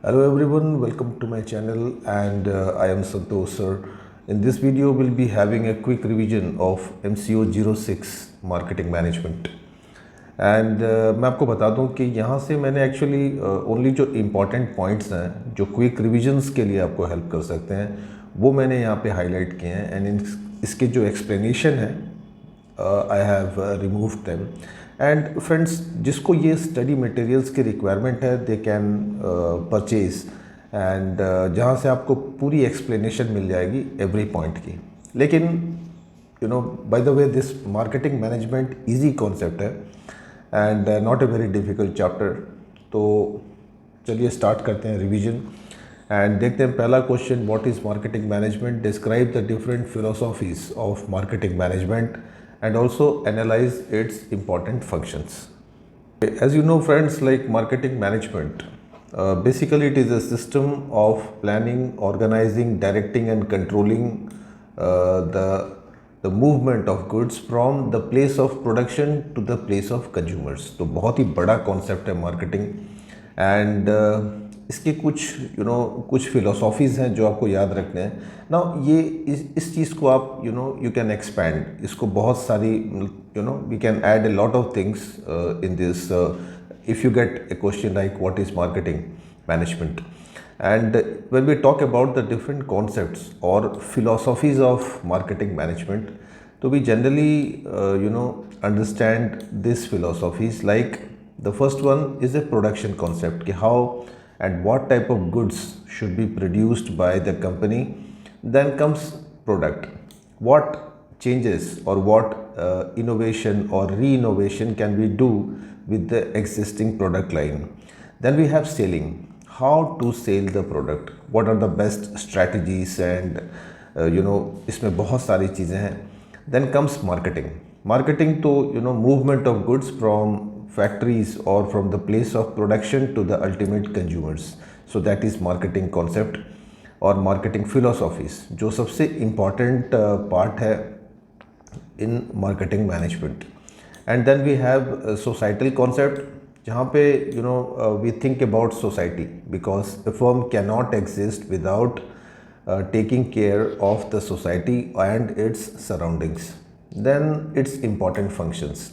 Hello everyone, welcome to my channel and I am Santosh sir. In this video we'll be having a quick revision of MCO 06 Marketing Management. And मैं आपको बता दूं कि यहाँ से मैंने actually only जो इम्पॉर्टेंट पॉइंट्स हैं जो क्विक रिविजन्स के लिए आपको हेल्प कर सकते हैं वो मैंने यहाँ पे हाईलाइट किए हैं एंड इसके जो एक्सप्लेनेशन है I have removed them. And friends, जिसको ये स्टडी मटेरियल्स की रिक्वायरमेंट है दे कैन परचेज एंड जहाँ से आपको पूरी एक्सप्लेनेशन मिल जाएगी एवरी पॉइंट की. लेकिन by the way this marketing management easy concept है and not a very difficult chapter. तो चलिए स्टार्ट करते हैं रिवीजन एंड देखते हैं पहला question. What is marketing management? Describe the different philosophies of marketing management and also analyze its important functions. As you know friends, like marketing management, basically it is a system of planning, organizing, directing and controlling the movement of goods from the place of production to the place of consumers. तो बहुत ही बड़ा concept है marketing and इसके कुछ कुछ फिलोसॉफीज़ हैं जो आपको याद रखने हैं ना. ये इस चीज़ को आप यू कैन एक्सपैंड इसको बहुत सारी we can add a lot of things in this if you get a question like what is marketing management. And when we talk about the different concepts और फिलोसॉफीज़ ऑफ मार्केटिंग मैनेजमेंट, तो we generally understand this philosophies like the first one is a production concept कि how and what type of goods should be produced by the company. Then comes product. What changes or what innovation or re-innovation can we do with the existing product line? Then we have selling. How to sell the product? What are the best strategies and इसमें बहुत सारी चीज़ें हैं. Then comes marketing. Marketing तो movement of goods from factories or from the place of production to the ultimate consumers. So that is marketing concept और marketing philosophies जो सबसे important part है in marketing management. And then we have societal concept जहाँ पे we think about society because a firm cannot exist without taking care of the society and its surroundings. Then its important functions.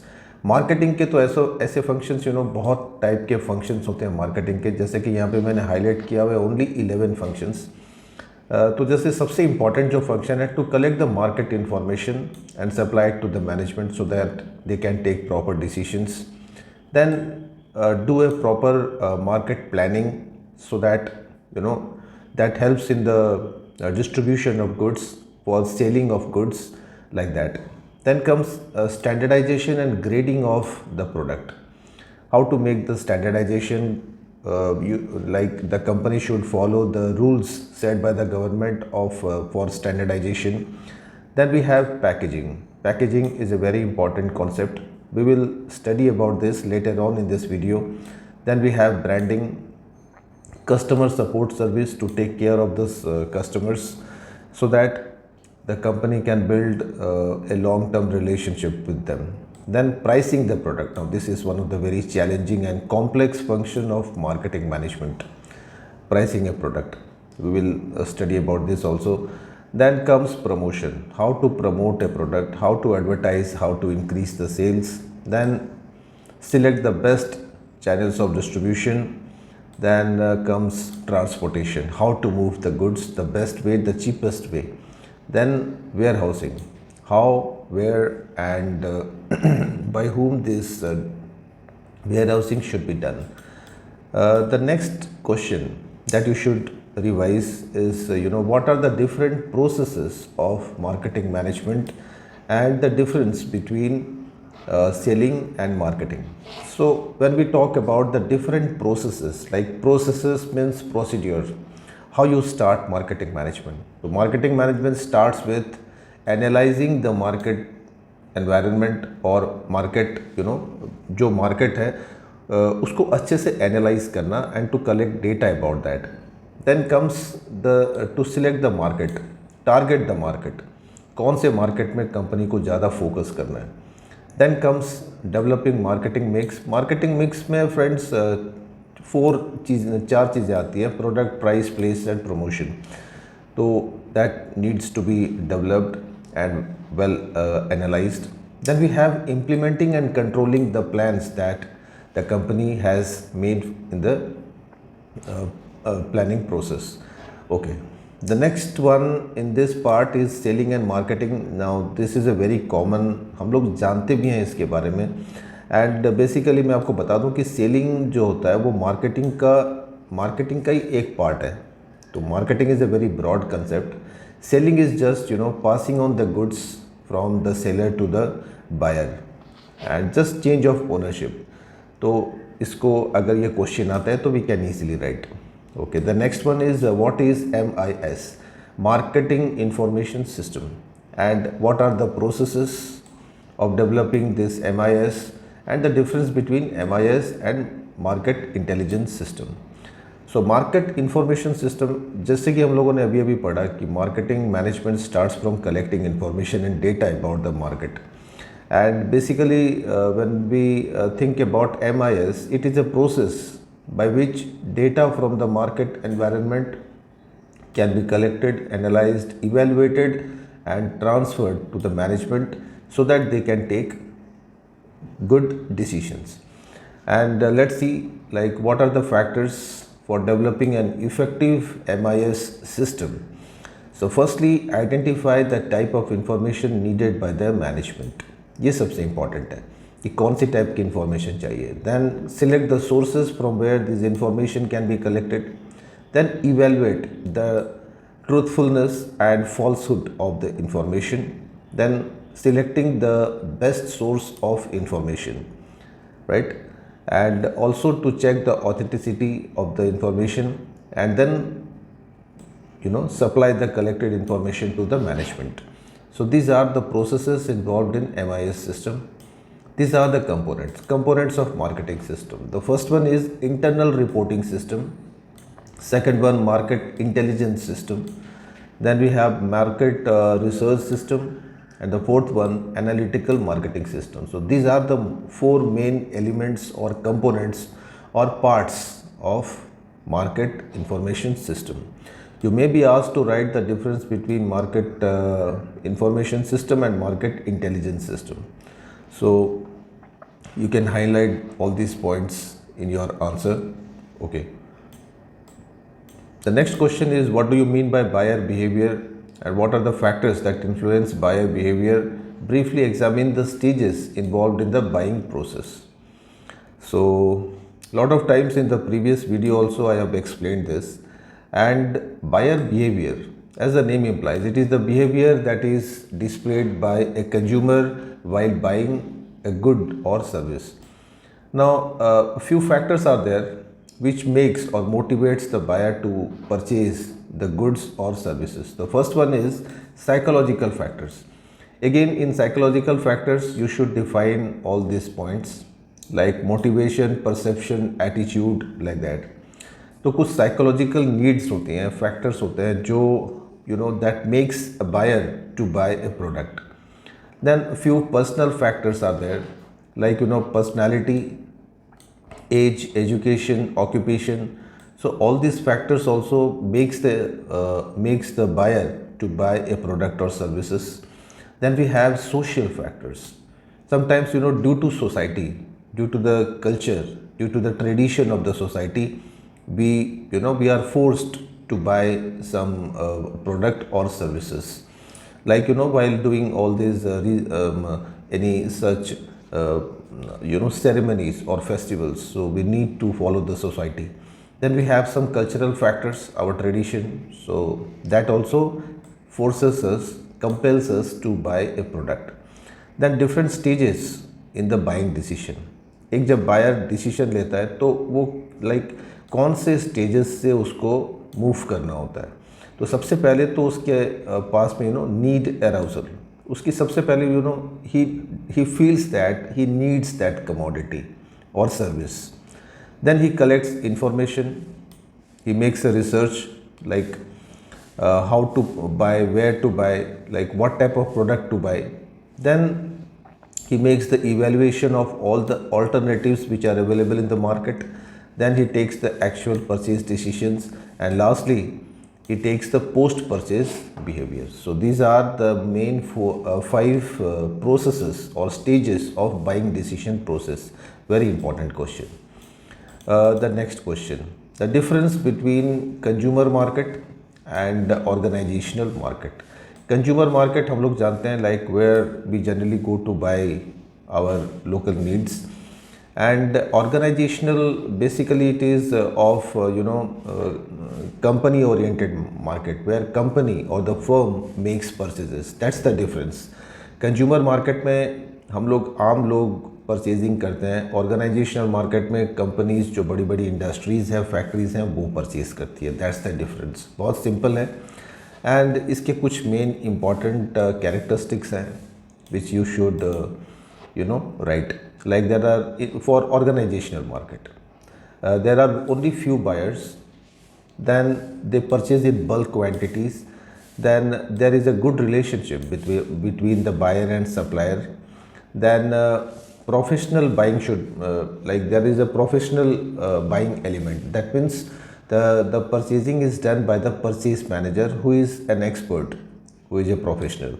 Marketing के तो ऐसे functions बहुत type के functions होते हैं marketing के, जैसे कि यहाँ पे मैंने हाईलाइट किया हुआ है ओनली 11 फंक्शंस. तो जैसे सबसे इम्पॉर्टेंट जो फंक्शन है to collect the market information and supply it to the management so that they can take proper decisions. Then do a proper market planning so that that helps in the distribution of goods for selling of goods like that. Then comes standardization and grading of the product. How to make the standardization, like the company should follow the rules set by the government of for standardization. Then we have packaging. Packaging is a very important concept. We will study about this later on in this video. Then we have branding, customer support service to take care of this customers so that the company can build a long-term relationship with them. Then pricing the product. Now this is one of the very challenging and complex function of marketing management. Pricing a product. We will study about this also. Then comes promotion. How to promote a product, how to advertise, how to increase the sales. Then select the best channels of distribution. Then comes transportation. How to move the goods the best way, the cheapest way. Then warehousing, how, where and by whom this warehousing should be done. The next question that you should revise is what are the different processes of marketing management and the difference between selling and marketing. So when we talk about the different processes, like processes means procedure, how you start marketing management. So marketing management starts with analyzing the market environment और market जो market है उसको अच्छे से analyze करना and to collect data about that. Then comes the to select the market, target the market, कौन से market में company को ज़्यादा focus करना है. Then comes developing marketing mix. Marketing mix में friends चार चीज़ें आती हैं, product, price, place and promotion. तो that needs to be developed and well analyzed. Then we have implementing and controlling the plans that the company has made in the planning process. Okay, the next one in this part is selling and marketing. Now this is a very common, हम लोग जानते भी हैं इसके बारे में. And basically मैं आपको बता दूं कि सेलिंग जो होता है वो मार्केटिंग का ही एक पार्ट है. तो marketing is a very broad concept. Selling is just passing on the goods from the seller to the buyer and just change of ownership. तो इसको अगर ये क्वेश्चन आता है तो we can easily write. Okay, the next one is what is MIS, marketing information system, and what are the processes of developing this MIS and the difference between MIS and market intelligence system. So market information system, जैसे कि हम लोगों ने अभी पढ़ा कि marketing management starts from collecting information and data about the market. And basically when we think about MIS, it is a process by which data from the market environment can be collected, analyzed, evaluated and transferred to the management so that they can take good decisions. And let's see like what are the factors for developing an effective MIS system. So firstly, identify the type of information needed by the management. ये सबसे important है कि कौन सी type की information चाहिए. Then select the sources from where this information can be collected. Then evaluate the truthfulness and falsehood of the information. Then selecting the best source of information, right? And also to check the authenticity of the information, and then supply the collected information to the management. So these are the processes involved in MIS system. These are the components of marketing system. The first one is internal reporting system. Second one, market intelligence system. Then we have market research system. And the fourth one, analytical marketing system. So these are the four main elements or components or parts of market information system. You may be asked to write the difference between market information system and market intelligence system. So you can highlight all these points in your answer. Okay. The next question is, what do you mean by buyer behavior? And what are the factors that influence buyer behavior? Briefly examine the stages involved in the buying process. So lot of times in the previous video also I have explained this. And buyer behavior, as the name implies, it is the behavior that is displayed by a consumer while buying a good or service. Now a few factors are there which makes or motivates the buyer to purchase the goods or services. The first one is psychological factors. Again, in psychological factors you should define all these points like motivation, perception, attitude, like that. तो कुछ psychological needs होती हैं, factors होते हैं जो that makes a buyer to buy a product. Then few personal factors are there like personality, age, education, occupation. So all these factors also makes the buyer to buy a product or services. Then we have social factors. Sometimes due to society, due to the culture, due to the tradition of the society, we are forced to buy some product or services. Like while doing all these any such ceremonies or festivals, so we need to follow the society. Then we have some cultural factors, our tradition, so that also compels us to buy a product. Then different stages in the buying decision. एक जब buyer decision लेता है तो वो like कौन से stages से उसको move करना होता है. तो सबसे पहले तो उसके पास में need arousal. उसकी सबसे पहले he feels that he needs that commodity or service. Then he collects information, he makes a research like how to buy, where to buy, like what type of product to buy. Then he makes the evaluation of all the alternatives which are available in the market. then he takes the actual purchase decisions, and lastly he takes the post purchase behavior. So these are the main five processes or stages of buying decision process. Very important question. The next question, the difference between consumer market and organizational market. Consumer market हम लोग जानते हैं, like where we generally go to buy our local needs. And organizational, basically it is company oriented market, where company or the firm makes purchases. That's the difference. Consumer market में हम लोग आम लोग purchasing करते हैं, organisational market में companies जो बड़ी बड़ी इंडस्ट्रीज़ हैं, फैक्ट्रीज़ हैं, वो परचेज करती है. That's the difference. बहुत सिंपल है. एंड इसके कुछ मेन इंपॉर्टेंट कैरेक्टरिस्टिक्स हैं which you should write. Like there are, for organizational market, there are only few buyers, then they purchase in bulk quantities, then there is a good relationship between the buyer and supplier, then professional buying should, like there is a professional buying element. That means the purchasing is done by the purchase manager, who is an expert, who is a professional.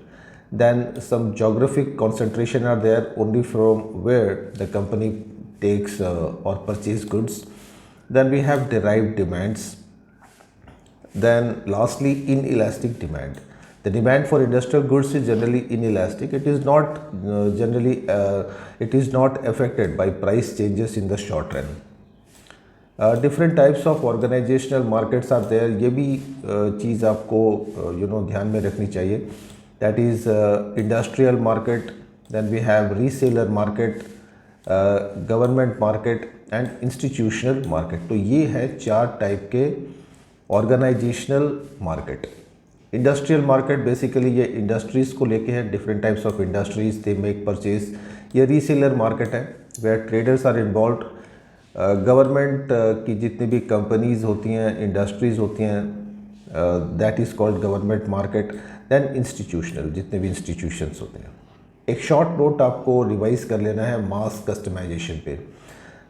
Then some geographic concentration are there, only from where the company takes or purchase goods. Then we have derived demands. Then lastly, inelastic demand. The demand for industrial goods is generally inelastic. It is not it is not affected by price changes in the short run. Different types of organizational markets are there. ये भी चीज़ आपको ध्यान में रखनी चाहिए. That is industrial market, then we have reseller market, government market and institutional market. तो ये है चार टाइप के organisational market. Industrial market basically ये इंडस्ट्रीज़ को लेके है, different types of industries they make purchase. ये रीसेलर मार्केट है, where traders are involve. Government की जितनी भी कंपनीज होती हैं, इंडस्ट्रीज़ होती हैं, that is called government market. Then institutional, जितने भी इंस्टीट्यूशंस होते हैं. एक शॉर्ट नोट आपको रिवाइज कर लेना है मास कस्टमाइजेशन पे.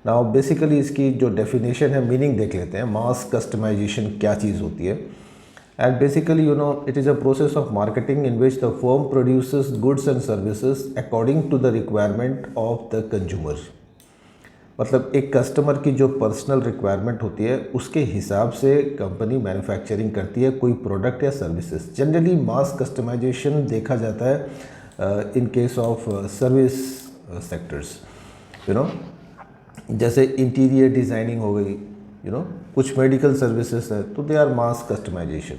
नाउ बेसिकली इसकी जो डेफिनेशन है, मीनिंग देख लेते हैं. मास कस्टमाइजेशन क्या चीज़ होती है? And basically it is a process of marketing in which the firm produces goods and services according to the requirement of the consumer. मतलब एक कस्टमर की जो पर्सनल रिक्वायरमेंट होती है, उसके हिसाब से कंपनी मैन्युफैक्चरिंग करती है कोई प्रोडक्ट या सर्विसेज. जनरली मास कस्टमाइजेशन देखा जाता है in case of service sectors. जैसे इंटीरियर डिज़ाइनिंग हो गई, कुछ मेडिकल सर्विसेज है, तो दे आर मास कस्टमाइजेशन.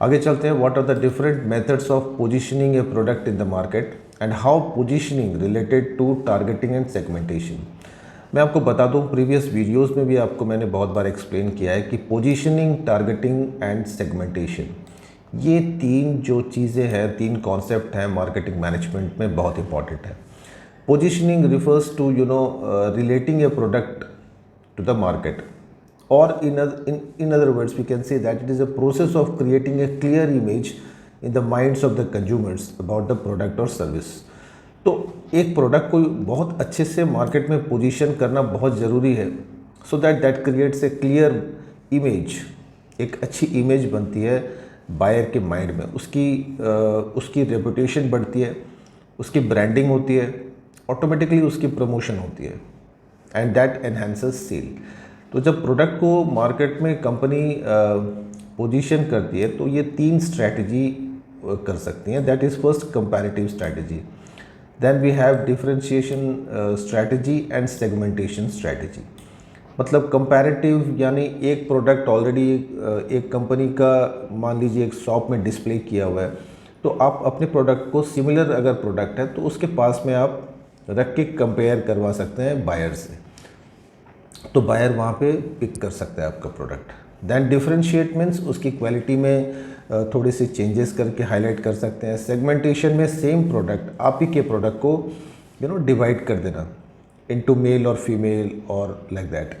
आगे चलते हैं. What are the different methods of positioning a product in the market and how positioning related to targeting and segmentation. मैं आपको बता दूं, प्रीवियस वीडियोस में भी आपको मैंने बहुत बार एक्सप्लेन किया है कि पोजीशनिंग, टारगेटिंग एंड सेगमेंटेशन, ये तीन जो चीज़ें हैं, तीन कॉन्सेप्ट हैं मार्केटिंग मैनेजमेंट में, बहुत इंपॉर्टेंट है. Positioning refers to relating a product to the market, और in other words we can say that it is a process of creating a clear image in the minds of the consumers about the product or service. तो एक product को बहुत अच्छे से market में position करना बहुत ज़रूरी है, so that creates a clear image. एक अच्छी इमेज बनती है बायर के माइंड में, उसकी रेपुटेशन बढ़ती है, उसकी ब्रांडिंग होती है, ऑटोमेटिकली उसकी प्रमोशन होती है, एंड दैट एनहांसेस सेल. तो जब प्रोडक्ट को मार्केट में कंपनी पोजीशन करती है, तो ये तीन स्ट्रैटेजी कर सकती हैं. That is first comparative strategy. Then we have differentiation strategy and segmentation strategy. मतलब कंपैरेटिव यानी एक प्रोडक्ट ऑलरेडी एक कंपनी का मान लीजिए एक शॉप में डिस्प्ले किया हुआ है, तो आप अपने प्रोडक्ट को सिमिलर अगर प्रोडक्ट है तो उसके पास में आप रख के कंपेयर करवा सकते हैं बायर से, तो बायर वहाँ पे पिक कर सकता है आपका प्रोडक्ट. देन डिफरेंशिएट मीन्स उसकी क्वालिटी में थोड़ी सी चेंजेस करके हाईलाइट कर सकते हैं. सेगमेंटेशन में सेम प्रोडक्ट, आप ही के प्रोडक्ट को डिवाइड कर देना into male or female or like that.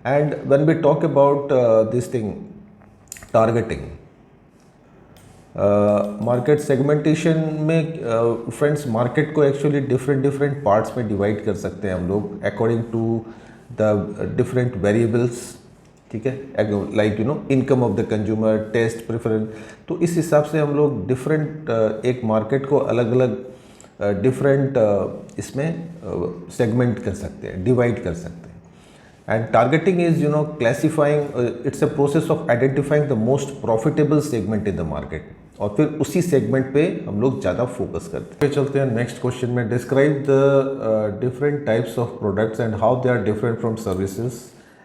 And when we talk about this thing, targeting, market segmentation में फ्रेंड्स मार्केट को एक्चुअली डिफरेंट पार्ट्स में डिवाइड कर सकते हैं हम लोग according to the different variables, ठीक है, like income of the consumer, taste, preference. तो इस हिसाब से हम लोग डिफरेंट एक मार्केट को अलग अलग डिफरेंट इसमें सेगमेंट कर सकते हैं, डिवाइड कर सकते हैं। And targeting is classifying, it's a process of identifying the most profitable segment in the market, और फिर उसी सेगमेंट पे हम लोग ज़्यादा फोकस करते हैं। चलते हैं नेक्स्ट क्वेश्चन में। Describe the different types of products and how they are different from services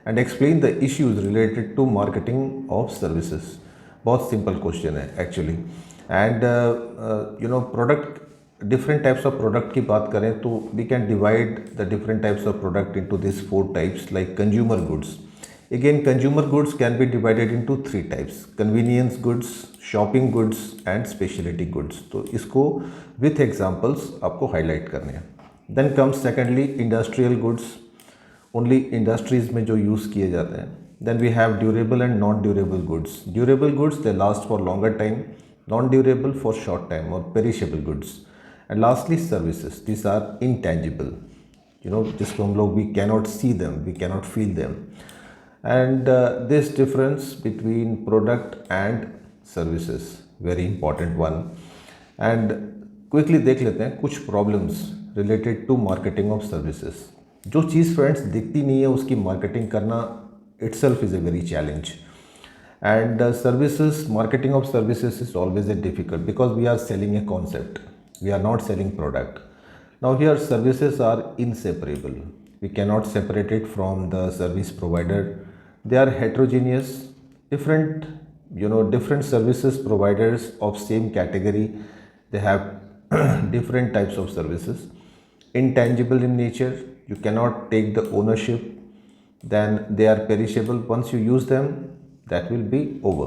and explain the issues related to marketing of services. बहुत सिंपल क्वेश्चन है actually. And product, different types of product की बात करें तो we can divide the different types of product into this 4 types, like consumer goods. Again, consumer goods can be divided into 3 types: convenience goods, shopping goods and specialty goods. तो इसको with examples आपको highlight करने हैं। Then comes secondly industrial goods, only industries में जो use किए जाते हैं। Then we have durable and non-durable goods. Durable goods they last for longer time, non-durable for short time or perishable goods. And lastly services, these are intangible, जिसको हम लोग we cannot see them, we cannot feel them. And this difference between product and services, very important one. And quickly देख लेते हैं कुछ problems related to marketing of services। जो चीज़ friends दिखती नहीं है उसकी मार्केटिंग करना itself is a very challenge. And services, marketing of services is always a difficult because we are selling a concept, we are not selling product. Now here services are inseparable, we cannot separate it from the service provider. They are heterogeneous, different different services providers of same category, they have different types of services. Intangible in nature, you cannot take the ownership. Then they are perishable, once you use them that will be over.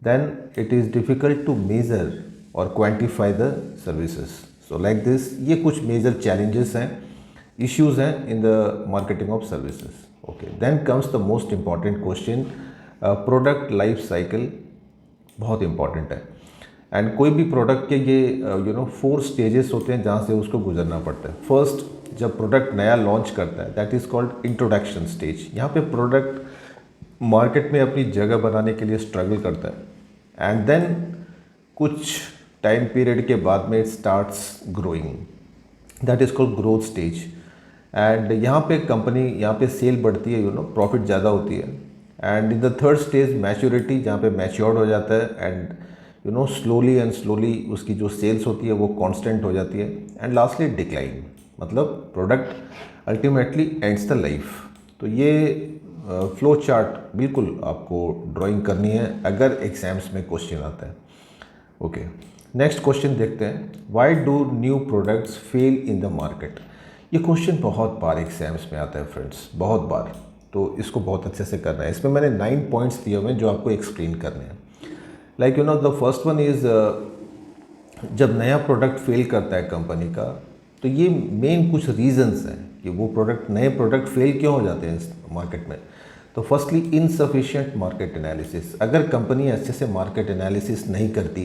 Then it is difficult to measure or quantify the services. So like this, ये कुछ major challenges हैं, issues हैं in the marketing of services. Okay, then comes the most important question, product life cycle बहुत important है। And कोई भी product के ये 4 स्टेजेस होते हैं जहाँ से उसको गुजरना पड़ता है। फर्स्ट, जब प्रोडक्ट नया लॉन्च करता है that is called introduction stage. यहाँ पे प्रोडक्ट मार्केट में अपनी जगह बनाने के लिए स्ट्रगल करता है। एंड देन कुछ टाइम पीरियड के बाद में it starts growing, that is called growth stage. And यहाँ पे कंपनी, यहाँ पे सेल बढ़ती है, प्रॉफिट ज़्यादा होती है। And in the third stage maturity, जहाँ पे मैच्योर्ड हो जाता है एंड स्लोली एंड स्लोली उसकी जो सेल्स होती है वो कांस्टेंट हो जाती है। एंड लास्टली डिक्लाइन, मतलब product ultimately ends the life. तो ये फ्लो चार्ट बिल्कुल आपको ड्राइंग करनी है अगर एग्जाम्स में क्वेश्चन आता है। ओके, नेक्स्ट क्वेश्चन देखते हैं। Why do new products fail in the market. ये क्वेश्चन बहुत बार एग्जाम्स में आता है फ्रेंड्स, बहुत बार, तो इसको बहुत अच्छे से करना है। इसमें मैंने 9 पॉइंट्स दिए हुए हैं जो आपको एक्सप्लेन करने हैं। Like the first one is, जब नया प्रोडक्ट फेल करता है कंपनी का, तो ये मेन कुछ रीजंस हैं कि वो प्रोडक्ट, नए प्रोडक्ट फेल क्यों हो जाते हैं इस मार्केट में। तो फर्स्टली इनसफिशिएंट मार्केट एनालिसिस, अगर कंपनी अच्छे से मार्केट एनालिसिस नहीं करती,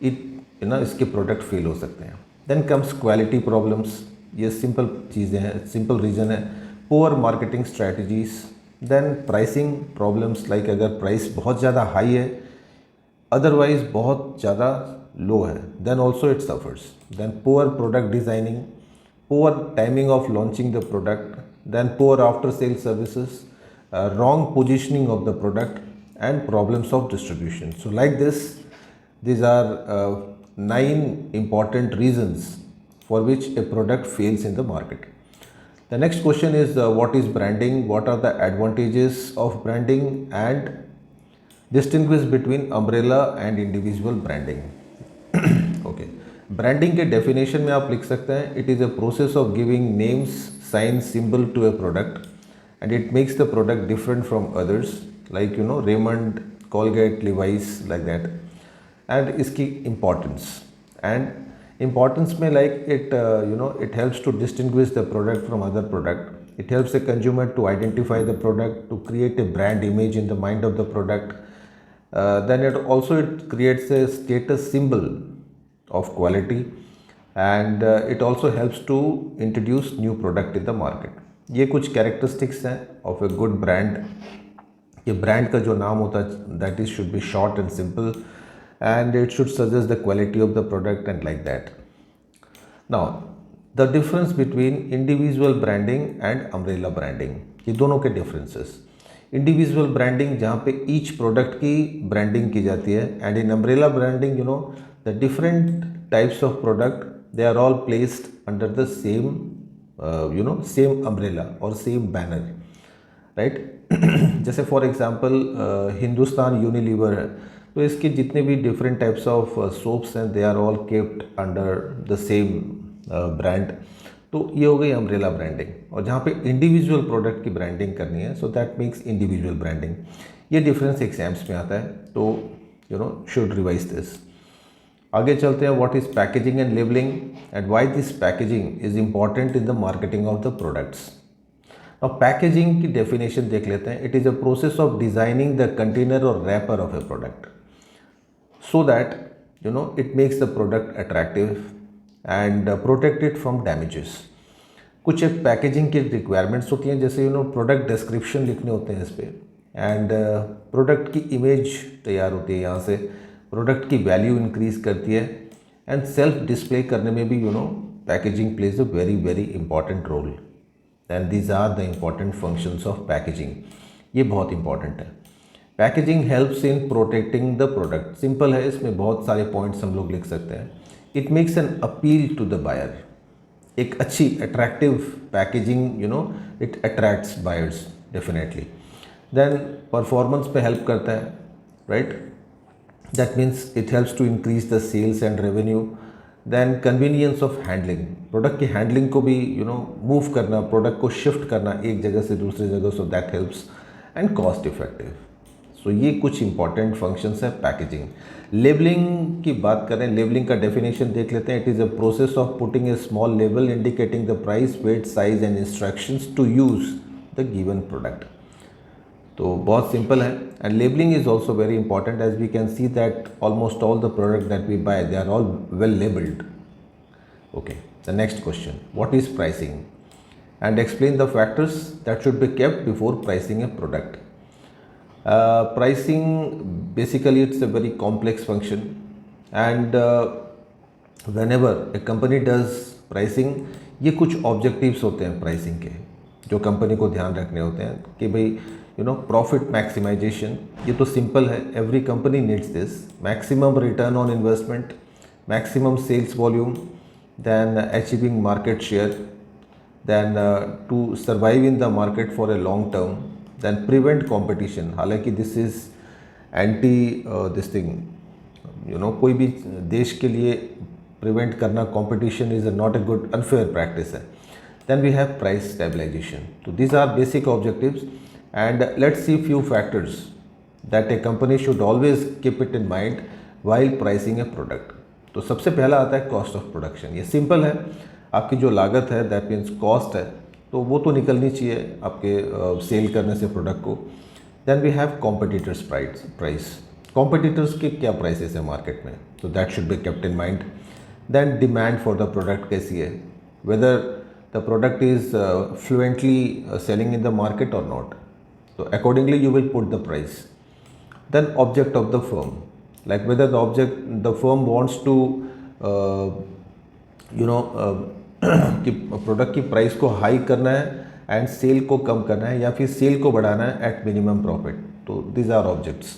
इसके प्रोडक्ट फेल हो सकते हैं। देन कम्स क्वालिटी प्रॉब्लम्स, ये सिंपल चीज़ें हैं, सिंपल रीज़न है। Poor marketing strategies. Then pricing problems, like अगर प्राइस बहुत ज़्यादा हाई है, अदरवाइज बहुत ज़्यादा लो है, then also it suffers. Then poor product designing, poor timing of launching the product, then poor after sale services, wrong positioning of the product and problems of distribution. So like this, these are 9 important reasons for which a product fails in the market. The next question is, what is branding? What are the advantages of branding? And distinguish between umbrella and individual branding. Okay, branding के definition में आप लिख सकते हैं, it is a process of giving names, signs, symbol to a product and it makes the product different from others, like Raymond, Colgate, Levi's, like that. And इसकी importance, and importance में like it it helps to distinguish the product from other product. It helps the consumer to identify the product, to create a brand image in the mind of the product. Then it creates a status symbol of quality, and it also helps to introduce new product in the market. ये कुछ characteristics हैं of a good brand. ये brand का जो नाम होता है that is should be short and simple and it should suggest the quality of the product and like that. Now the difference between individual branding and umbrella branding, ये दोनों के differences. Individual branding जहाँ पे each product की branding की जाती है, and in umbrella branding you know the different types of product they are all placed under the same same umbrella और सेम बैनर, राइट। जैसे फॉर एग्जांपल हिंदुस्तान यूनिलीवर है, तो इसके जितने भी डिफरेंट टाइप्स ऑफ सोप्स हैं they are all kept under the same brand. तो ये हो गई अम्ब्रेला ब्रांडिंग। और जहाँ पे इंडिविजुअल प्रोडक्ट की ब्रांडिंग करनी है, so that makes individual branding. ये डिफरेंस एग्जाम्स में आता है, तो शुड रिवाइज दिस। आगे चलते हैं, what is packaging and labelling and why this packaging is important in the marketing of the products. अब पैकेजिंग की डेफिनेशन देख लेते हैं। It is a process of designing the container और wrapper of a product so that it makes the product attractive and protect it from damages। कुछ एक packaging की requirements होती हैं, जैसे प्रोडक्ट डिस्क्रिप्शन लिखने होते हैं इस पर, एंड प्रोडक्ट की इमेज तैयार होती है, यहाँ से प्रोडक्ट की वैल्यू इंक्रीज करती है, एंड सेल्फ डिस्प्ले करने में भी packaging plays a very very important role, and these are the important functions of packaging. ये बहुत इंपॉर्टेंट है। Packaging helps in protecting the product. Simple है, इसमें बहुत सारे पॉइंट्स हम लोग लिख सकते हैं। It makes an appeal to the buyer. एक अच्छी attractive packaging it attracts buyers definitely. Then performance पे हेल्प करता है, right. That means it helps to increase the sales and revenue. Then convenience of handling, product की handling को भी move करना, product को शिफ्ट करना एक जगह से दूसरी जगह, so that helps. And cost effective. So ये कुछ इंपॉर्टेंट फंक्शंस है पैकेजिंग। लेबलिंग की बात करें, लेबलिंग का डेफिनेशन देख लेते हैं। It is a process of putting a small label indicating the price, weight, size and instructions to use the given product. तो बहुत सिंपल है, and labelling is also very important as we can see that almost all the product that we bye they are all well labelled. Okay, the next question, what is pricing and explain the factors that should be kept before pricing a product. Pricing basically it's a very complex function, and whenever a company does pricing, ये कुछ objectives होते हैं pricing के जो company को ध्यान रखने होते हैं कि भाई प्रॉफिट मैक्सिमाइजेशन। ये तो सिंपल है, every company needs this. Maximum return on investment, maximum sales volume, then achieving market share, then to survive in the market for a long term, then prevent competition. हालांकि this is anti this thing, कोई भी देश के लिए prevent करना competition is not a good, unfair practice है। Then we have price stabilisation. तो these are basic objectives, and let's see few factors that A company should always keep it in mind while pricing a product. तो सबसे पहला आता है cost of production. ये simple है, आपकी जो लागत है दैट मीन्स कॉस्ट है, तो वो तो निकलनी चाहिए आपके सेल करने से प्रोडक्ट को। Then we have competitors price. Competitors के क्या प्राइसेस है मार्केट में, तो that should be kept in mind. Then demand for the product कैसी है, whether the product is fluently selling in the market और नॉट, तो accordingly you will put the price. Then object of the firm, like whether the firm wants to कि product की price को high करना है and cell को कम करना है, या फिर सेल को बढ़ाना है एट मिनिमम प्रॉफिट। तो these are objects.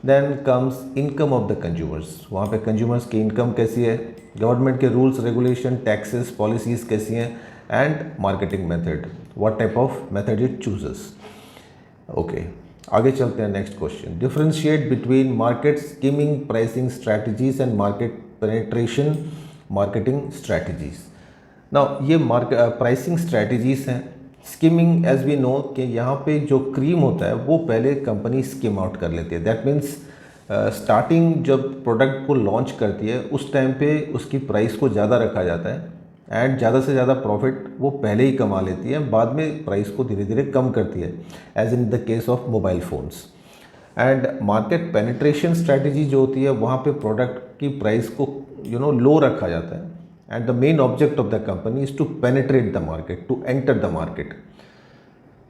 Then comes income of the consumers. वहाँ पे कंज्यूमर्स की इनकम कैसी है, गवर्नमेंट के रूल्स रेगुलेशन, टैक्सेस, पॉलिसीज़ कैसी हैं, and marketing method, what type of method it chooses. Okay, आगे चलते हैं। Next question, differentiate between market skimming pricing strategies and market penetration marketing strategies. Now ये प्राइसिंग स्ट्रैटेजीज हैं। Skimming as we know कि यहाँ पे जो क्रीम होता है वो पहले कंपनी स्कीम आउट कर लेती है। दैट मीन्स स्टार्टिंग जब प्रोडक्ट को लॉन्च करती है उस टाइम पे उसकी प्राइस को ज़्यादा रखा जाता है, एंड ज़्यादा से ज़्यादा प्रॉफिट वो पहले ही कमा लेती है, बाद में प्राइस को धीरे धीरे कम करती है, as in the case of mobile phones. And market penetration strategy जो होती है वहाँ पे प्रोडक्ट की प्राइस को लो रखा जाता है, and the main object of the company is to penetrate the market, to enter the market.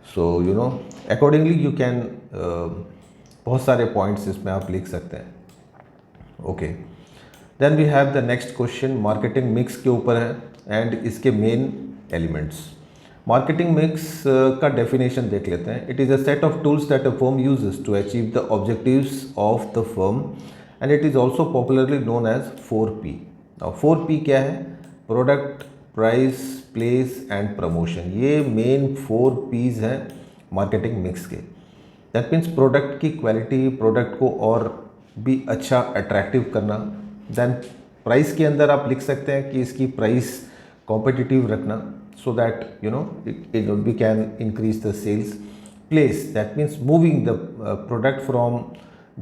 So you know accordingly you can बहुत सारे पॉइंट्स इसमें आप लिख सकते हैं. Okay, then we have the next question. Marketing mix के ऊपर है एंड इसके मेन एलिमेंट्स. मार्केटिंग मिक्स का डेफिनेशन देख लेते हैं. It is a set of tools that a firm uses to achieve the objectives of the firm and it is also popularly known as 4P. Now 4P क्या है? Product, price, place and promotion. ये main 4Ps हैं marketing mix के. That means product की quality, product को और भी अच्छा अट्रैक्टिव करना. देन प्राइस के अंदर आप लिख सकते हैं कि इसकी प्राइस कॉम्पिटिटिव रखना, so that you know we can increase the sales. Place, that means moving the product from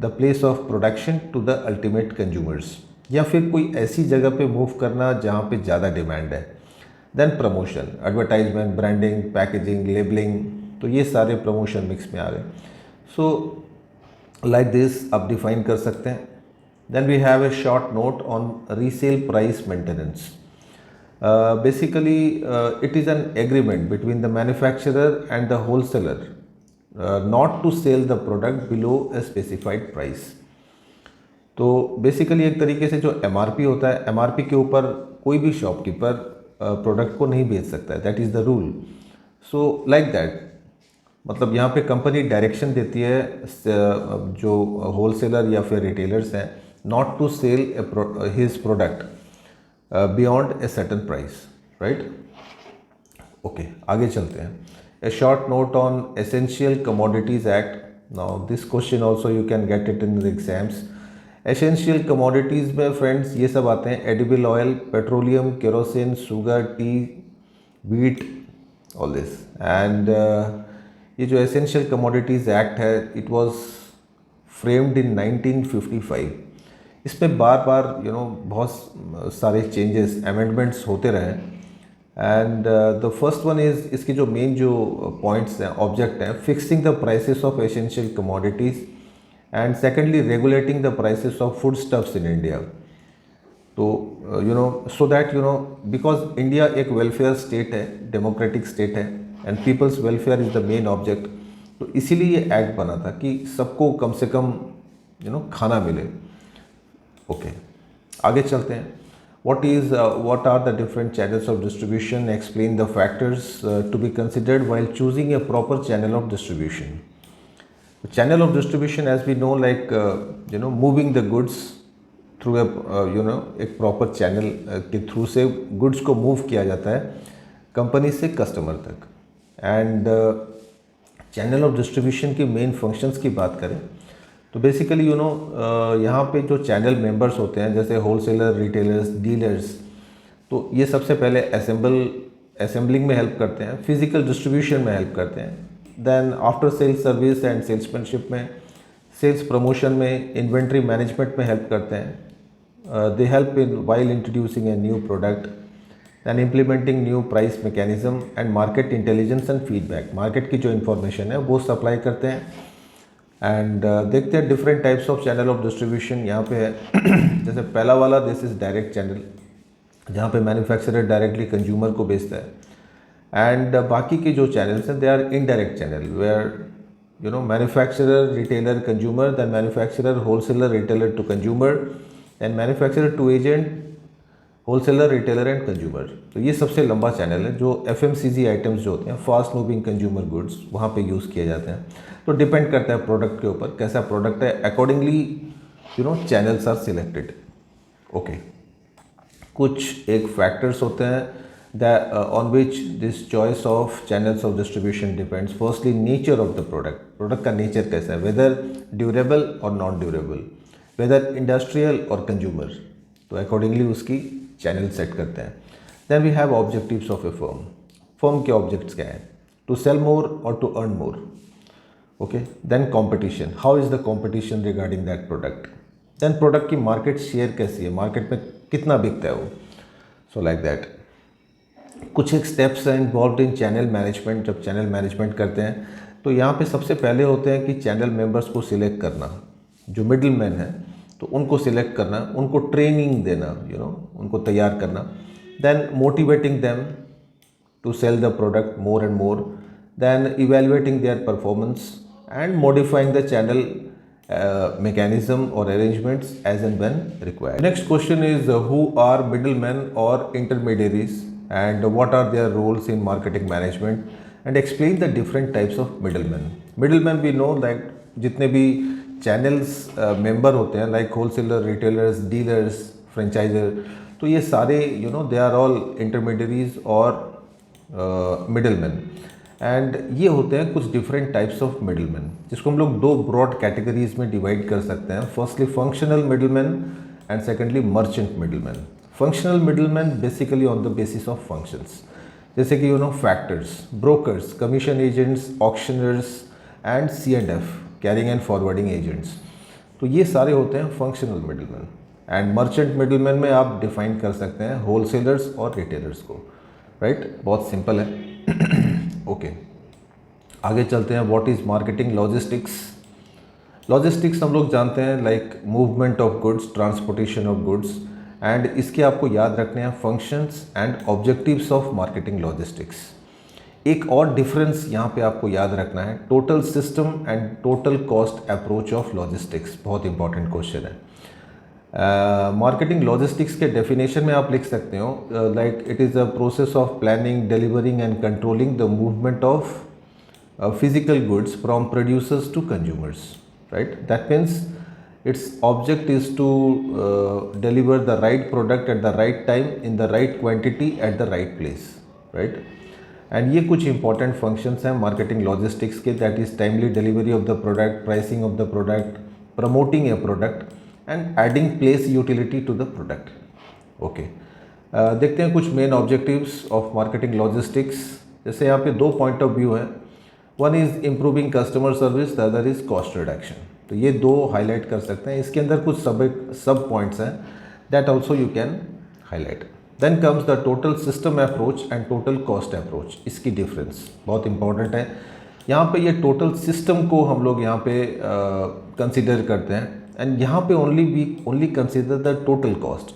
the place of production to the ultimate consumers, या फिर कोई ऐसी जगह पे मूव करना जहाँ पे ज़्यादा डिमांड है. Then promotion, advertisement, branding, packaging, labelling, तो ये सारे प्रमोशन मिक्स में आ गए. सो लाइक दिस आप डिफाइन कर सकते हैं. Then we have a short note on resale price maintenance. Basically, it is an agreement between the manufacturer and the wholesaler not to sell the product below a specified price. तो basically एक तरीके से जो MRP होता है, MRP के ऊपर कोई भी शॉपकीपर प्रोडक्ट को नहीं बेच सकता है. That is the rule. So like that, मतलब यहाँ पे कंपनी डायरेक्शन देती है जो होलसेलर या फिर रिटेलर्स हैं, not to sell his product beyond a certain price, right? Okay, आगे चलते हैं. A short note on Essential Commodities Act. Now this question also you can get it in the exams. Essential commodities में friends ये सब आते हैं: edible oil, petroleum, kerosene, sugar, tea, wheat, all this. And ये जो Essential Commodities Act है, it was framed in 1955. इसमें बार बार बहुत सारे चेंजेस, अमेंडमेंट्स होते रहे. And the first one is, इसके जो मेन जो पॉइंट्स हैं, ऑब्जेक्ट हैं, fixing the prices of essential commodities and secondly regulating the prices of food stuffs in India. तो सो दैट बिकॉज इंडिया एक वेलफेयर स्टेट है, डेमोक्रेटिक स्टेट है, and people's welfare is the main object. तो इसीलिए ये act बना था कि सबको कम से कम खाना मिले. ओके, आगे चलते हैं. what are the different channels of distribution? Explain the factors to be considered while choosing a proper channel of distribution. The channel of distribution, as we know, like moving the goods through a एक proper channel के through से goods को move किया जाता है company से customer तक. And channel of distribution की मेन फंक्शंस की बात करें तो बेसिकली यहाँ पे जो चैनल मेंबर्स होते हैं, जैसे होलसेलर, रिटेलर्स, डीलर्स, तो ये सबसे पहले असेंबलिंग में हेल्प करते हैं, फिजिकल डिस्ट्रीब्यूशन में हेल्प करते हैं. Then after sales service and salesmanship में, सेल्स प्रमोशन में, इन्वेंट्री मैनेजमेंट में हेल्प करते हैं. They help in while introducing a new product, then implementing new price mechanism and market intelligence and feedback. Market की जो information है वो supply करते हैं. एंड देखते हैं different types of channel of distribution यहाँ पे है. जैसे पहला वाला, दिस इज़ डायरेक्ट चैनल, जहाँ पे मैन्युफैक्चरर डायरेक्टली कंज्यूमर को बेचता है. एंड बाकी के जो चैनल्स हैं, they are indirect channel, where manufacturer, retailer, consumer, then manufacturer, wholesaler, retailer to consumer, then manufacturer to agent, wholesaler, retailer and consumer. तो ये सबसे लंबा चैनल है जो FMCG आइटम्स जो होते हैं, फास्ट मूविंग कंज्यूमर गुड्स, वहाँ पे यूज़ किए जाते हैं. तो डिपेंड करता है प्रोडक्ट के ऊपर, कैसा प्रोडक्ट है, accordingly channels are selected. Okay, कुछ एक फैक्टर्स होते हैं on which this choice of channels of distribution depends. Firstly, nature of the product. Product का नेचर कैसा है, वेदर ड्यूरेबल और नॉन ड्यूरेबल, वेदर इंडस्ट्रियल और कंज्यूमर. तो अकॉर्डिंगली उसकी चैनल सेट करते हैं. Then we have objectives of a firm. Firm के ऑब्जेक्ट्स क्या हैं? टू सेल मोर और to earn more. Okay, then competition. How is the competition regarding that product. Then product की market share कैसी है, market में कितना बिकता है वो. So like that. कुछ एक स्टेप्स हैं इन्वॉल्व इन चैनल मैनेजमेंट. जब चैनल मैनेजमेंट करते हैं तो यहाँ पे सबसे पहले होते हैं कि चैनल मेंबर्स को सिलेक्ट करना, जो मिडिल मैन है तो उनको सिलेक्ट करना, उनको ट्रेनिंग देना, उनको तैयार करना. Then motivating them to sell the product more and more. then evaluating their performance and modifying the channel mechanism or arrangements as and when required. Next question is who are middlemen or intermediaries and what are their roles in marketing management, and explain the different types of middlemen. Middlemen we know like जितने भी channels member होते हैं like wholesaler, retailers, dealers, franchisor, तो ये सारे दे are all intermediaries और middleman, and ये होते हैं कुछ डिफरेंट टाइप्स ऑफ मिडलमैन जिसको हम लोग दो ब्रॉड कैटेगरीज में डिवाइड कर सकते हैं. Firstly functional middleman and secondly merchant middleman. Functional middleman basically on the basis of functions, जैसे कि factors, brokers, commission agents, auctioneers and C&F, carrying and forwarding agents. तो ये सारे होते हैं functional middleman. And merchant middleman में आप define कर सकते हैं होलसेलर्स और रिटेलर्स को. राइट, बहुत सिंपल है. ओके, आगे चलते हैं. What is marketing logistics. Logistics हम लोग जानते हैं like movement of goods, transportation of goods, and इसके आपको याद रखने हैं functions and objectives of marketing logistics. एक और डिफरेंस यहाँ पे आपको याद रखना है, total system and total cost approach of logistics. बहुत इंपॉर्टेंट क्वेश्चन है. मार्केटिंग लॉजिस्टिक्स के डेफिनेशन में आप लिख सकते हो like it is a process of planning, delivering and controlling the movement of physical goods from producers to consumers. Right, that means its object is to deliver the right product at the right time in the right quantity at the right place. Right, and ये कुछ important functions हैं marketing logistics के, that is timely delivery of the product, pricing of the product, promoting a product and adding place utility to the product. Okay, देखते हैं कुछ main objectives of marketing logistics. जैसे यहाँ पे दो point of view हैं. One is improving customer service, the other is cost reduction. तो ये दो हाईलाइट कर सकते हैं. इसके अंदर कुछ सब पॉइंट्स हैं that also you can highlight. Then comes the total system approach and total cost approach. इसकी डिफरेंस बहुत इंपॉर्टेंट है. यहाँ पे ये टोटल सिस्टम को हम लोग यहाँ पे कंसिडर करते हैं, एंड यहाँ पे only consider the total cost.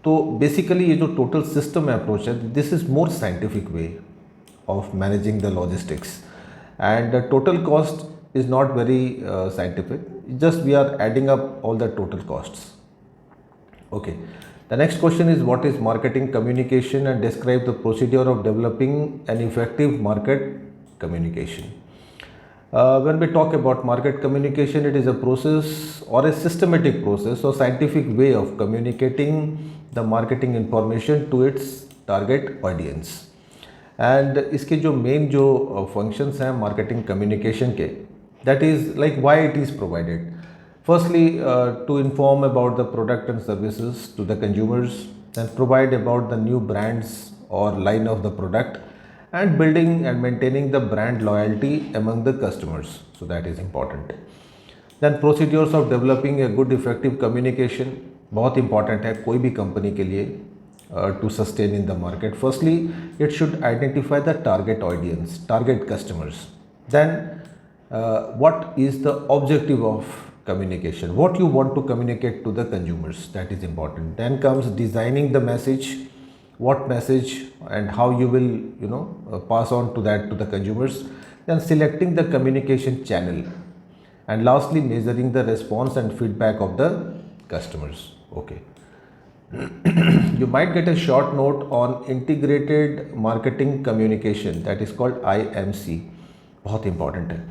तो बेसिकली ये जो टोटल सिस्टम अप्रोच है, this is more scientific way of managing the logistics, and the total cost is not very scientific, just we are adding up all the total costs. Okay, the next question is what is marketing communication, and describe the procedure of developing an effective market communication. When we talk about market communication, it is a process or a systematic process or scientific way of communicating the marketing information to its target audience. And इसके जो main जो functions हैं marketing communication के, that is like why it is provided. Firstly, to inform about the product and services to the consumers, then provide about the new brands or line of the product, and building and maintaining the brand loyalty among the customers. So that is important. Then procedures of developing a good effective communication, बहुत important है कोई भी company के लिए to sustain in the market. Firstly, it should identify the target audience, target customers. Then what is the objective of communication, what you want to communicate to the consumers, that is important. Then comes designing the message, what message and how you will pass on to that to the consumers. Then selecting the communication channel, and lastly measuring the response and feedback of the customers. Okay. You might get a short note on integrated marketing communication, that is called IMC. बहुत important है.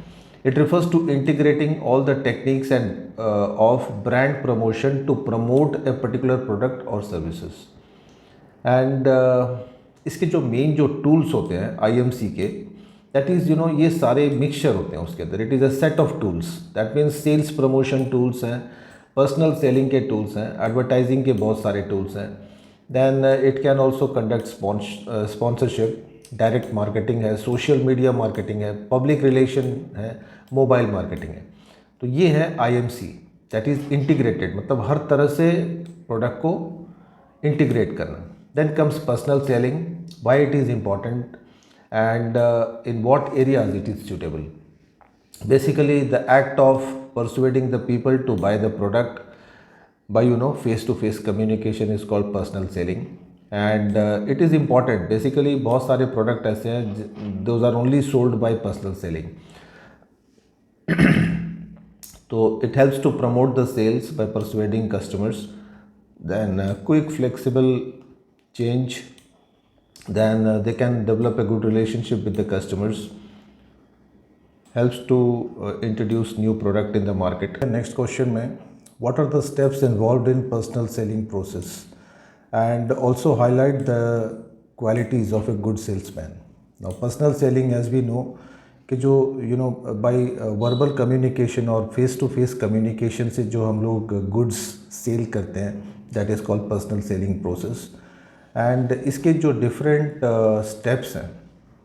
It refers to integrating all the techniques and of brand promotion to promote a particular product or services. And इसके जो main जो tools होते हैं IMC के, that is ये सारे मिक्सचर होते हैं उसके अंदर. It is a set of tools, that means sales promotion tools हैं, पर्सनल सेलिंग के टूल्स हैं, एडवर्टाइजिंग के बहुत सारे टूल्स हैं. Then it can also conduct sponsorship, direct marketing है, सोशल मीडिया मार्केटिंग है, पब्लिक रिलेशन है, मोबाइल मार्केटिंग है. तो ये है IMC, दैट इज़ इंटीग्रेटेड, मतलब हर तरह से प्रोडक्ट को इंटीग्रेट करना. Then comes personal selling, why it is important and in what areas it is suitable. Basically the act of persuading the people to buy the product by face to face communication is called personal selling. And it is important. Basically बहुत सारे product ऐसे हैं those are only sold by personal selling, तो it helps to promote the sales by persuading customers, then quick flexible change, then they can develop a good relationship with the customers, helps to introduce new product in the market. Next question में, what are the steps involved in personal selling process and also highlight the qualities of a good salesman. Now personal selling, as we know कि जो by verbal communication और face to face communication से जो हम लोग goods sell करते हैं, that is called personal selling process. and इसके जो different steps हैं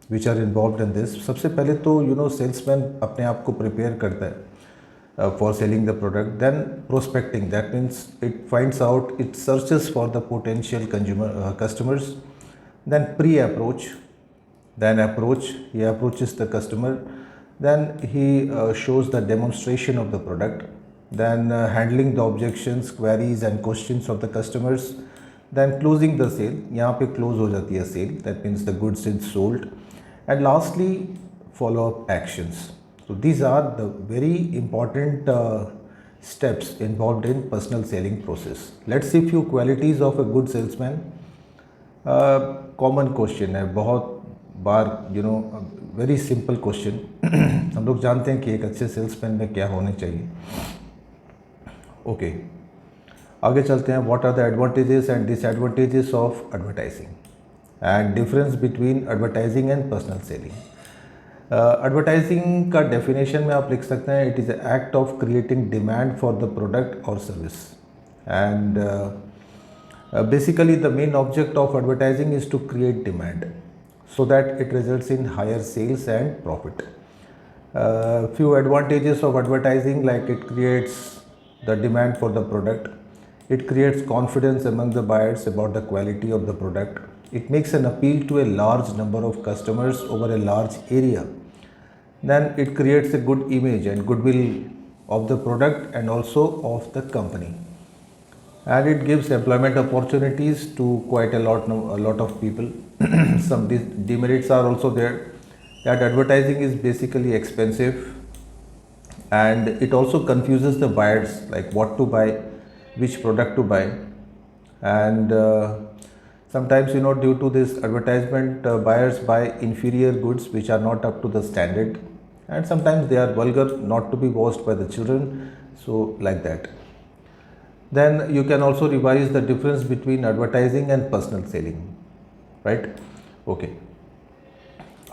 which are involved in this, सबसे पहले तो salesman अपने आप को prepare करता है for selling the product. Then prospecting, that means it finds out, it searches for the potential customers. Then pre-approach, then approach, he approaches the customer. Then he shows the demonstration of the product. Then handling the objections, queries and questions of the customers. Then closing the sale, यहाँ पे close हो जाती है sale, that means the goods is sold. And lastly, follow-up actions. So these are the very important steps involved in personal selling process. Let's see few qualities of a good salesman. Common question है, बहुत बार very simple question. हम लोग जानते हैं कि एक अच्छे salesman में क्या होने चाहिए. Okay, आगे चलते हैं. What are the advantages and disadvantages of advertising and difference between advertising and personal selling. Advertising का डेफिनेशन में आप लिख सकते हैं, it is a act of creating demand for the product और service. And basically the main object of advertising is to create demand so that it results in higher sales and profit. Few advantages of advertising, like it creates the demand for the product, it creates confidence among the buyers about the quality of the product, it makes an appeal to a large number of customers over a large area, then it creates a good image and goodwill of the product and also of the company, and it gives employment opportunities to quite a lot of people. Some demerits are also there, that advertising is basically expensive and it also confuses the buyers, like what to buy, which product to buy. And sometimes due to this advertisement, buyers buy inferior goods which are not up to the standard, and sometimes they are vulgar, not to be watched by the children, so like that. Then you can also revise the difference between advertising and personal selling, right? Okay,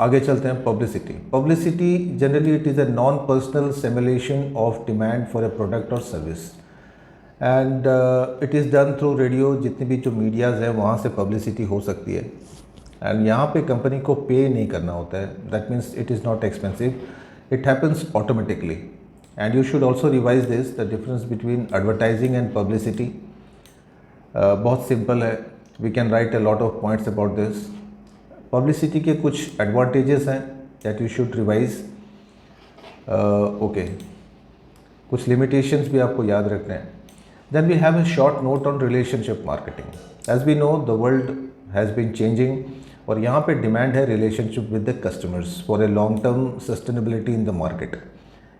आगे चलते हैं. Publicity. Publicity generally it is a non-personal simulation of demand for a product or service, and it is done through radio. जितनी भी जो medias हैं वहाँ से publicity हो सकती है, and यहाँ पे कंपनी को पे नहीं करना होता है. That means it is not expensive, it happens automatically. And you should also revise this, the difference between advertising and publicity. बहुत simple है, we can write a lot of points about this. Publicity के कुछ advantages हैं that you should revise. Okay, कुछ limitations भी आपको याद रखने हैं. Then we have a short note on relationship marketing. As we know, the world has been changing, और यहाँ पे demand है relationship with the customers for a long-term sustainability in the market.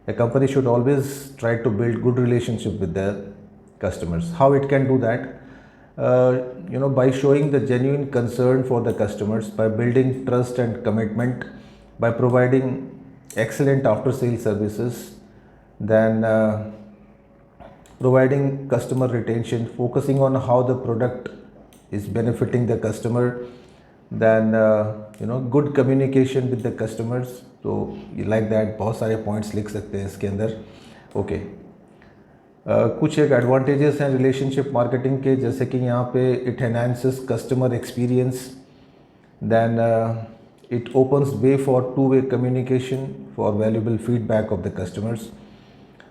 A company should always try to build good relationship with their customers. How it can do that? By showing the genuine concern for the customers, by building trust and commitment, by providing excellent after-sale services, then providing customer retention, focusing on how the product is benefiting the customer, then good communication with the customers. तो like that बहुत सारे points लिख सकते हैं इसके अंदर. Okay, कुछ एक एडवांटेजेस हैं रिलेशनशिप मार्केटिंग के, जैसे कि यहाँ पे it enhances customer experience, then it opens way for two way communication for valuable feedback of the customers,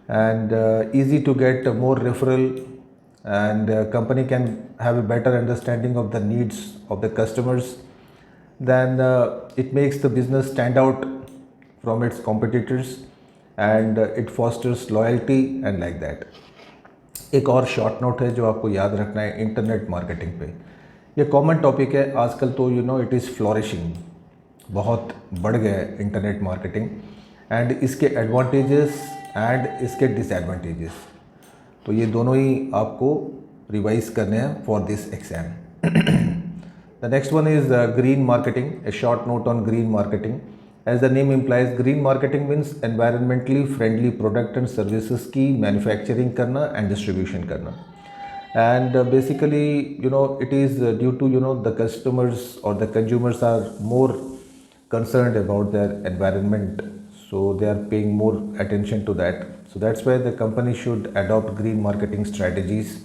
and easy to get more referral, and company can have a better understanding of the needs of the customers. Then it makes the business stand out from its competitors, and it fosters loyalty and like that. एक और short note है जो आपको याद रखना है internet marketing पे. ये कॉमन टॉपिक है आजकल, तो इट इज़ फ्लोरिशिंग, बहुत बढ़ गया है इंटरनेट मार्केटिंग, एंड इसके एडवांटेजेस एंड इसके डिसएडवांटेजेस, तो ये दोनों ही आपको रिवाइज करने हैं for this exam. The next one is green marketing, a short note on green marketing. As the name implies, green marketing means environmentally friendly product and services की manufacturing करना and distribution करना. And basically, it is due to, the customers or the consumers are more concerned about their environment. So they are paying more attention to that. So that's why the company should adopt green marketing strategies.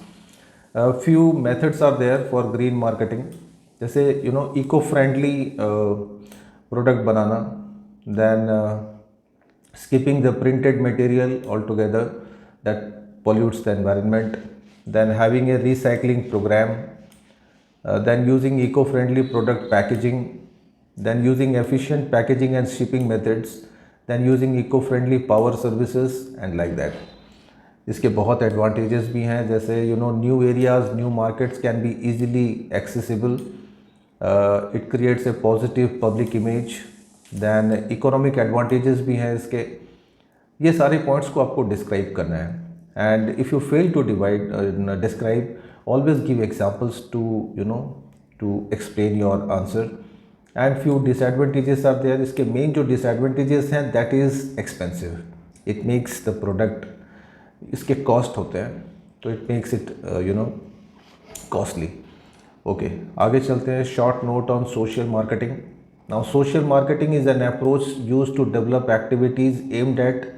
A few methods are there for green marketing, जैसे eco friendly product बनाना, then skipping the printed material altogether that pollutes the environment, then having a recycling program, then using eco-friendly product packaging, then using efficient packaging and shipping methods, then using eco-friendly power services and like that. इसके बहुत advantages भी हैं, जैसे new areas, new markets can be easily accessible, it creates a positive public image, then economic advantages भी हैं इसके। ये सारे पॉइंट्स को आपको डिस्क्राइब करना है, and if you fail to describe, always give examples to explain your answer. And few disadvantages are there. इसके मेन जो डिसएडवांटेजेस हैं, that is expensive, it makes the product, इसके कॉस्ट होते हैं, तो it makes it costly. Okay, आगे चलते हैं। Short note on social marketing. Now social marketing is an approach use to develop activities aimed at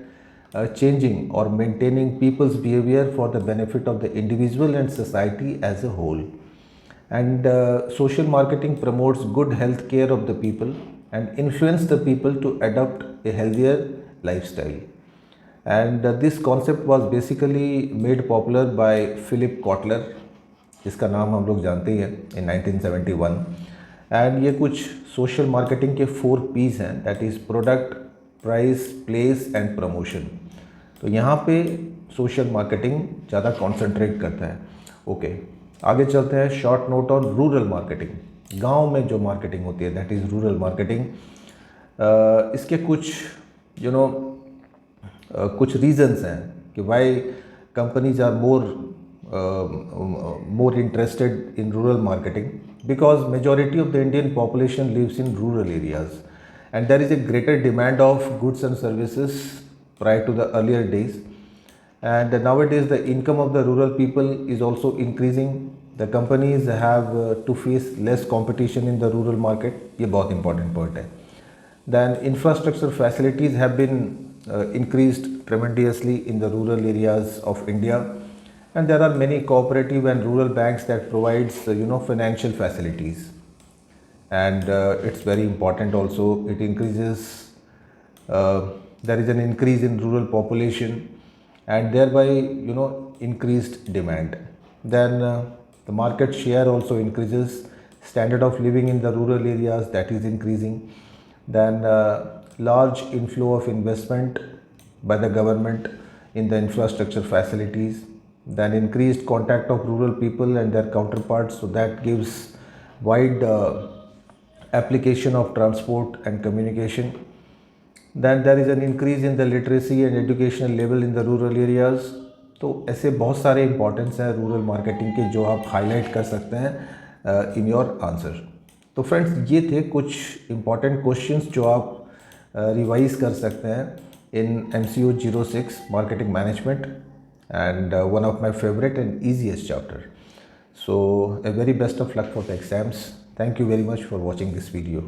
changing or maintaining people's behavior for the benefit of the individual and society as a whole. And social marketing promotes good health care of the people and influence the people to adopt a healthier lifestyle. And this concept was basically made popular by Philip Kotler, जिसका नाम हम लोग जानते ही हैं, in 1971. And ये कुछ social marketing के 4 P's हैं, that is product, price, place and promotion. तो यहाँ पे सोशल मार्केटिंग ज़्यादा कॉन्सेंट्रेट करता है। ओके, आगे चलते हैं। Short note on rural marketing. गांव में जो मार्केटिंग होती है, दैट इज़ रूरल मार्केटिंग। इसके कुछ कुछ रीजंस हैं कि why companies are more interested in rural marketing, because majority of the Indian population lives in rural areas and there is a greater demand of goods and services prior to the earlier days, and nowadays the income of the rural people is also increasing. The companies have to face less competition in the rural market. ये बहुत important point है। Then infrastructure facilities have been increased tremendously in the rural areas of India. And there are many cooperative and rural banks that provides financial facilities, and it's very important also. It increases, there is an increase in rural population and thereby increased demand. Then the market share also increases, standard of living in the rural areas, that is increasing. Then large inflow of investment by the government in the infrastructure facilities, then increased contact of rural people and their counterparts, so that gives wide application of transport and communication. Then there is an increase in the literacy and educational level in the rural areas. तो ऐसे बहुत सारे importance हैं rural marketing के जो आप highlight कर सकते हैं इन योर आंसर। तो फ्रेंड्स, ये थे कुछ इंपॉर्टेंट क्वेश्चंस जो आप रिवाइज कर सकते हैं in MCO 06 marketing management, and one of my favorite and easiest chapter. So a very best of luck for the exams. Thank you very much for watching this video.